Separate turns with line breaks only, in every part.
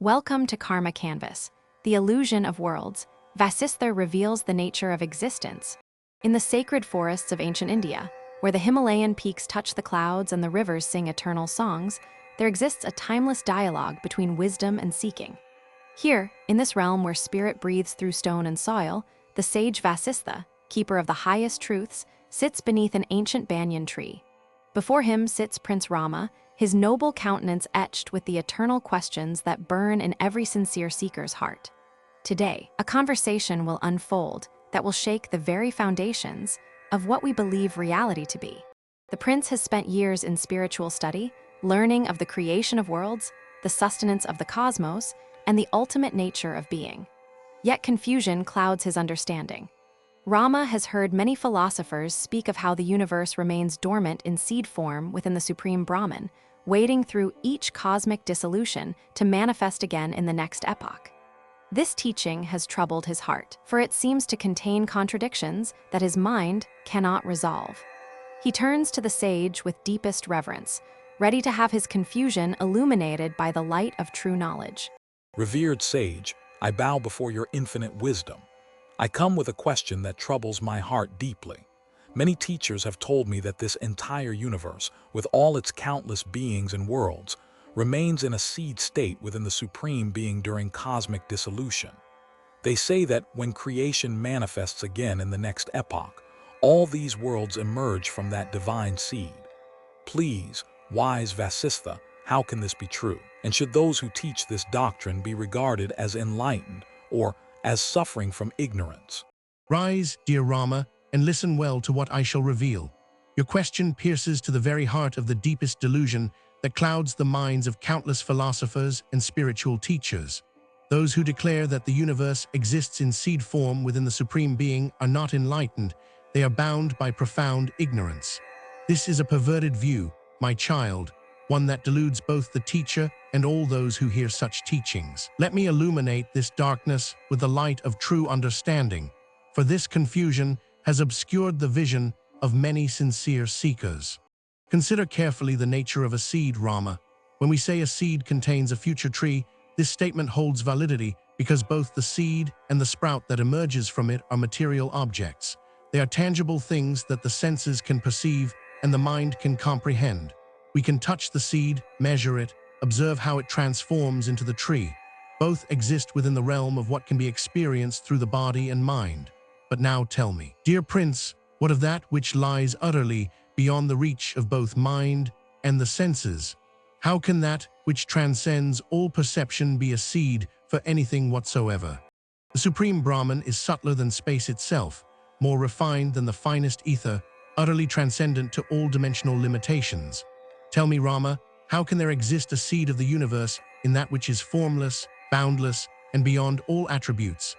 Welcome to Karma Canvas, the illusion of worlds. Vasistha reveals the nature of existence. In the sacred forests of ancient India, where the Himalayan peaks touch the clouds and the rivers sing eternal songs, there exists a timeless dialogue between wisdom and seeking. Here, in this realm where spirit breathes through stone and soil, the sage Vasistha, keeper of the highest truths, sits beneath an ancient banyan tree. Before him sits Prince Rama, his noble countenance etched with the eternal questions that burn in every sincere seeker's heart. Today, a conversation will unfold that will shake the very foundations of what we believe reality to be. The prince has spent years in spiritual study, learning of the creation of worlds, the sustenance of the cosmos, and the ultimate nature of being. Yet confusion clouds his understanding. Rama has heard many philosophers speak of how the universe remains dormant in seed form within the supreme Brahman, waiting through each cosmic dissolution to manifest again in the next epoch. This teaching has troubled his heart, for it seems to contain contradictions that his mind cannot resolve. He turns to the sage with deepest reverence, ready to have his confusion illuminated by the light of true knowledge.
Revered sage, I bow before your infinite wisdom. I come with a question that troubles my heart deeply. Many teachers have told me that this entire universe, with all its countless beings and worlds, remains in a seed state within the Supreme Being during cosmic dissolution. They say that when creation manifests again in the next epoch, all these worlds emerge from that divine seed. Please, wise Vasistha, how can this be true? And should those who teach this doctrine be regarded as enlightened or as suffering from ignorance?
Rise, dear Rama, and listen well to what I shall reveal. Your question pierces to the very heart of the deepest delusion that clouds the minds of countless philosophers and spiritual teachers. Those who declare that the universe exists in seed form within the Supreme Being are not enlightened, they are bound by profound ignorance. This is a perverted view, my child, one that deludes both the teacher and all those who hear such teachings. Let me illuminate this darkness with the light of true understanding, for this confusion has obscured the vision of many sincere seekers. Consider carefully the nature of a seed, Rama. When we say a seed contains a future tree, this statement holds validity because both the seed and the sprout that emerges from it are material objects. They are tangible things that the senses can perceive and the mind can comprehend. We can touch the seed, measure it, observe how it transforms into the tree. Both exist within the realm of what can be experienced through the body and mind. But now tell me, dear Prince, what of that which lies utterly beyond the reach of both mind and the senses? How can that which transcends all perception be a seed for anything whatsoever? The Supreme Brahman is subtler than space itself, more refined than the finest ether, utterly transcendent to all dimensional limitations. Tell me, Rama, how can there exist a seed of the universe in that which is formless, boundless, and beyond all attributes?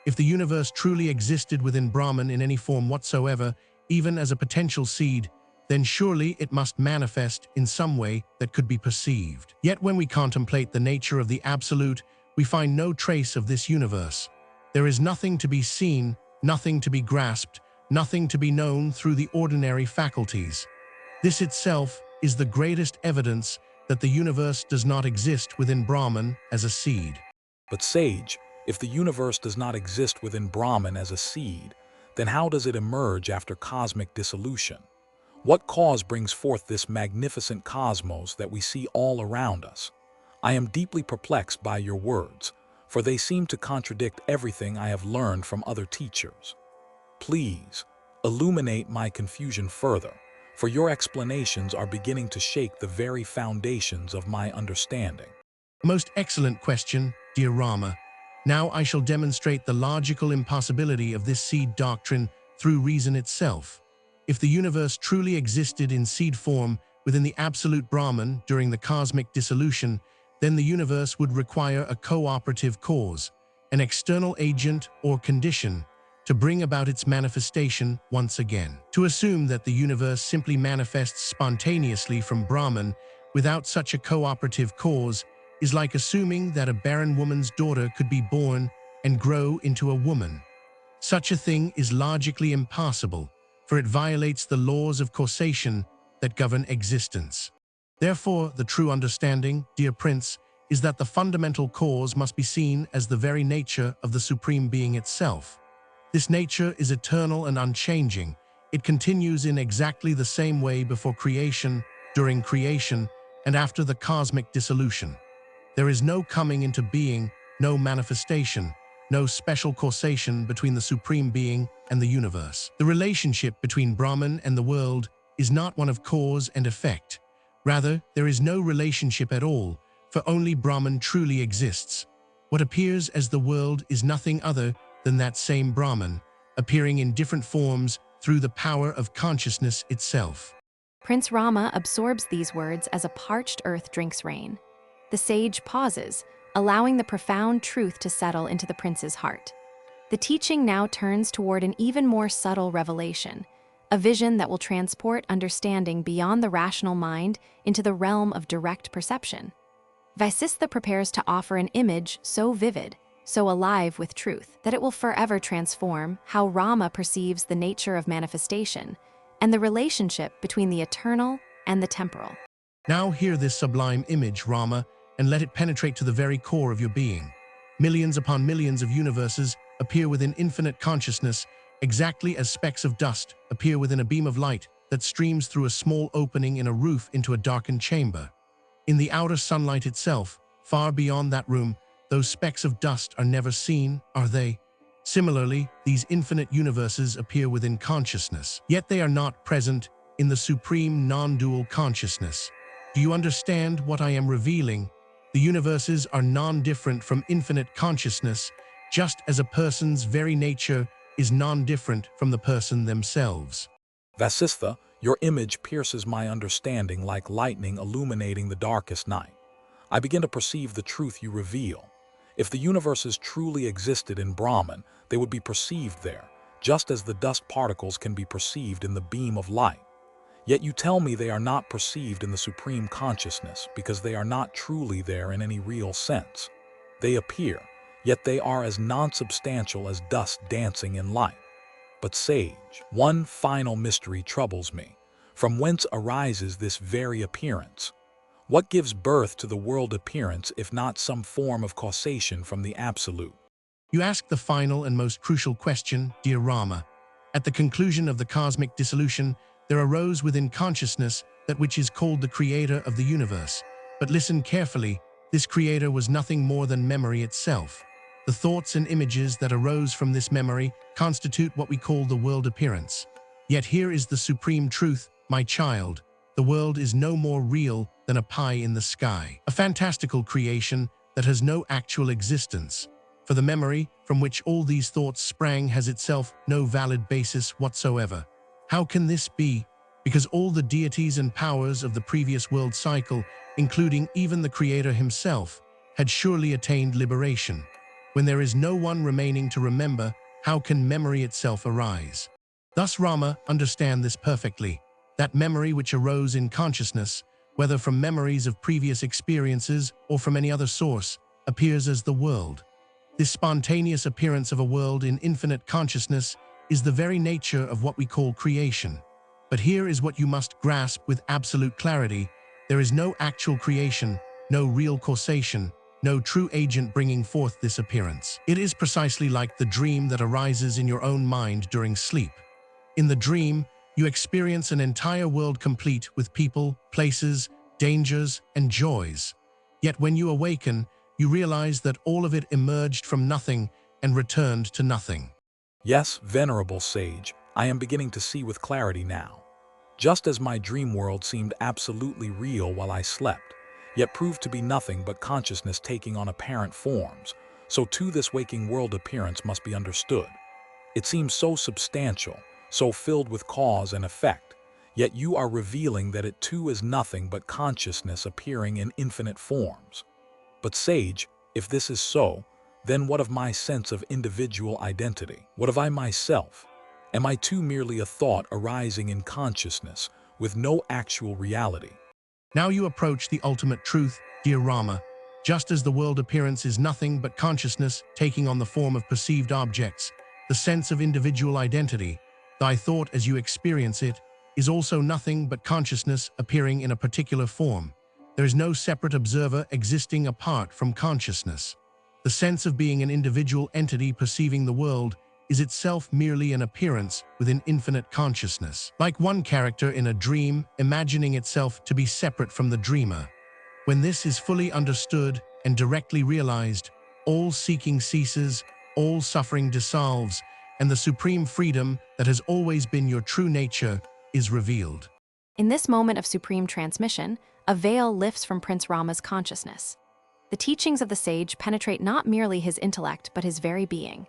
If the universe truly existed within Brahman in any form whatsoever, even as a potential seed, then surely it must manifest in some way that could be perceived. Yet when we contemplate the nature of the Absolute, we find no trace of this universe. There is nothing to be seen, nothing to be grasped, nothing to be known through the ordinary faculties. This itself is the greatest evidence that the universe does not exist within Brahman as a seed.
But sage, if the universe does not exist within Brahman as a seed, then how does it emerge after cosmic dissolution? What cause brings forth this magnificent cosmos that we see all around us? I am deeply perplexed by your words, for they seem to contradict everything I have learned from other teachers. Please, illuminate my confusion further, for your explanations are beginning to shake the very foundations of my understanding.
Most excellent question, dear Rama. Now I shall demonstrate the logical impossibility of this seed doctrine through reason itself. If the universe truly existed in seed form within the absolute Brahman during the cosmic dissolution, then the universe would require a cooperative cause, an external agent or condition, to bring about its manifestation once again. To assume that the universe simply manifests spontaneously from Brahman without such a cooperative cause is like assuming that a barren woman's daughter could be born and grow into a woman. Such a thing is logically impossible, for it violates the laws of causation that govern existence. Therefore, the true understanding, dear Prince, is that the fundamental cause must be seen as the very nature of the Supreme Being itself. This nature is eternal and unchanging. It continues in exactly the same way before creation, during creation, and after the cosmic dissolution. There is no coming into being, no manifestation, no special causation between the Supreme Being and the universe. The relationship between Brahman and the world is not one of cause and effect. Rather, there is no relationship at all, for only Brahman truly exists. What appears as the world is nothing other than that same Brahman, appearing in different forms through the power of consciousness itself.
Prince Rama absorbs these words as a parched earth drinks rain. The sage pauses, allowing the profound truth to settle into the prince's heart. The teaching now turns toward an even more subtle revelation, a vision that will transport understanding beyond the rational mind into the realm of direct perception. Vasistha prepares to offer an image so vivid, so alive with truth, that it will forever transform how Rama perceives the nature of manifestation and the relationship between the eternal and the temporal.
Now hear this sublime image, Rama, and let it penetrate to the very core of your being. Millions upon millions of universes appear within infinite consciousness, exactly as specks of dust appear within a beam of light that streams through a small opening in a roof into a darkened chamber. In the outer sunlight itself, far beyond that room, those specks of dust are never seen, are they? Similarly, these infinite universes appear within consciousness, yet they are not present in the supreme non-dual consciousness. Do you understand what I am revealing? The universes are non-different from infinite consciousness, just as a person's very nature is non-different from the person themselves.
Vasistha, your image pierces my understanding like lightning illuminating the darkest night. I begin to perceive the truth you reveal. If the universes truly existed in Brahman, they would be perceived there, just as the dust particles can be perceived in the beam of light. Yet you tell me they are not perceived in the supreme consciousness because they are not truly there in any real sense. They appear, yet they are as non-substantial as dust dancing in light. But sage, one final mystery troubles me. From whence arises this very appearance? What gives birth to the world appearance if not some form of causation from the Absolute?
You ask the final and most crucial question, dear Rama. At the conclusion of the cosmic dissolution, there arose within consciousness that which is called the creator of the universe. But listen carefully, this creator was nothing more than memory itself. The thoughts and images that arose from this memory constitute what we call the world appearance. Yet here is the supreme truth, my child. The world is no more real than a pie in the sky, a fantastical creation that has no actual existence. For the memory from which all these thoughts sprang has itself no valid basis whatsoever. How can this be? Because all the deities and powers of the previous world cycle, including even the Creator himself, had surely attained liberation. When there is no one remaining to remember, how can memory itself arise? Thus Rama, understand this perfectly. That memory which arose in consciousness, whether from memories of previous experiences or from any other source, appears as the world. This spontaneous appearance of a world in infinite consciousness is the very nature of what we call creation. But here is what you must grasp with absolute clarity. There is no actual creation, no real causation, no true agent bringing forth this appearance. It is precisely like the dream that arises in your own mind during sleep. In the dream, you experience an entire world complete with people, places, dangers, and joys. Yet when you awaken, you realize that all of it emerged from nothing and returned to nothing.
Yes, venerable sage, I am beginning to see with clarity now. Just as my dream world seemed absolutely real while I slept, yet proved to be nothing but consciousness taking on apparent forms, so too this waking world appearance must be understood. It seems so substantial, so filled with cause and effect, yet you are revealing that it too is nothing but consciousness appearing in infinite forms. But sage, if this is so, then what of my sense of individual identity? What of I myself? Am I too merely a thought arising in consciousness with no actual reality?
Now you approach the ultimate truth, dear Rama. Just as the world appearance is nothing but consciousness taking on the form of perceived objects, the sense of individual identity, thy thought as you experience it, is also nothing but consciousness appearing in a particular form. There is no separate observer existing apart from consciousness. The sense of being an individual entity perceiving the world is itself merely an appearance within infinite consciousness, like one character in a dream imagining itself to be separate from the dreamer. When this is fully understood and directly realized, all seeking ceases, all suffering dissolves, and the supreme freedom that has always been your true nature is revealed.
In this moment of supreme transmission, a veil lifts from Prince Rama's consciousness. The teachings of the sage penetrate not merely his intellect but his very being.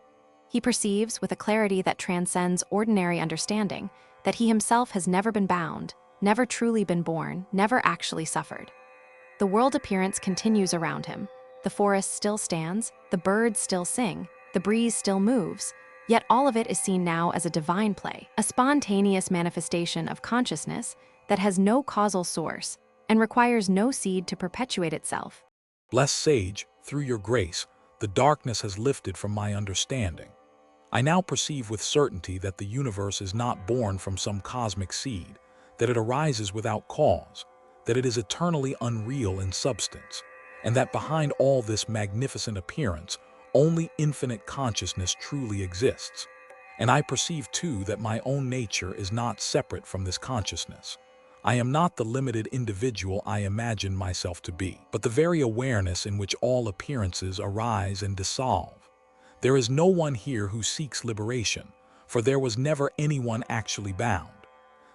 He perceives, with a clarity that transcends ordinary understanding, that he himself has never been bound, never truly been born, never actually suffered. The world appearance continues around him. The forest still stands, the birds still sing, the breeze still moves, yet all of it is seen now as a divine play, a spontaneous manifestation of consciousness that has no causal source and requires no seed to perpetuate itself.
Blessed sage, through your grace, the darkness has lifted from my understanding. I now perceive with certainty that the universe is not born from some cosmic seed, that it arises without cause, that it is eternally unreal in substance, and that behind all this magnificent appearance, only infinite consciousness truly exists. And I perceive too that my own nature is not separate from this consciousness. I am not the limited individual I imagine myself to be, but the very awareness in which all appearances arise and dissolve. There is no one here who seeks liberation, for there was never anyone actually bound.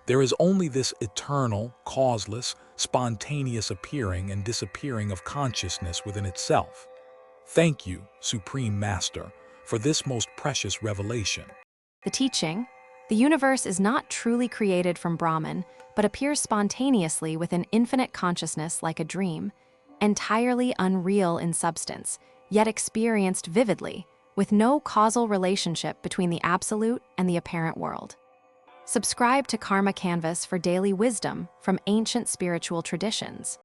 There is only this eternal, causeless, spontaneous appearing and disappearing of consciousness within itself. Thank you, Supreme Master, for this most precious revelation.
The teaching, the universe is not truly created from Brahman, but appears spontaneously within infinite consciousness like a dream, entirely unreal in substance, yet experienced vividly, with no causal relationship between the absolute and the apparent world. Subscribe to Karma Canvas for daily wisdom from ancient spiritual traditions.